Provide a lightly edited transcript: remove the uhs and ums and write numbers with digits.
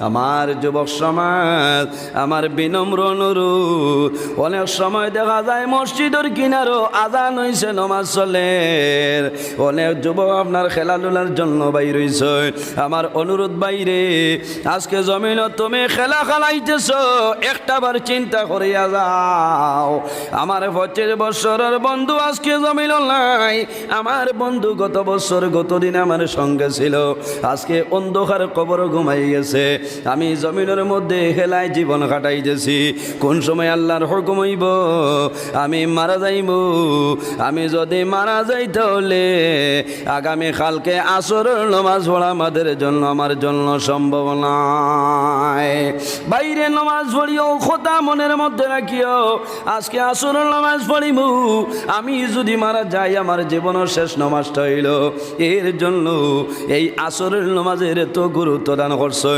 আমার যুবক সমাজ, আমার বিনম্র অনুরোধ, অনেক সময় দেখা যায় মসজিদের কিনারও আজান হইছে, নমাজ চলে, অনেক যুবক আপনার খেলাধুলার জন্য বাইর হইছে। আমার অনুরোধ বাইরে, আজকে জমিন তুমি খেলা খেলাইতেছ, একটাবার চিন্তা করিয়া যাও। আমার 25 বছরের বন্ধু আজকে জমিন নাই। আমার বন্ধু গত বছর গত দিন আমার সঙ্গে ছিল, আজকে অন্ধকার কবর ঘুমাই গেছে। আমি জমিনের মধ্যে হেলায় জীবন কাটাইতেছি। কোন সময় আল্লাহর হুকুম হইব আমি মারা যাইব। আমি যদি মারা যাই তাহলে আগামী কালকে আসরের নামাজ পড়া আমাদের জন্য, আমার জন্য সম্ভব নয়। বাইরে নামাজ পড়িও, কথা মনের মধ্যে রাখিও, আজকে আসরের নামাজ পড়িব। আমি যদি মারা যাই আমার জীবনের শেষ নামাজটা হইল। এর জন্য এই আসরের নামাজের এত গুরুত্ব দান করছো।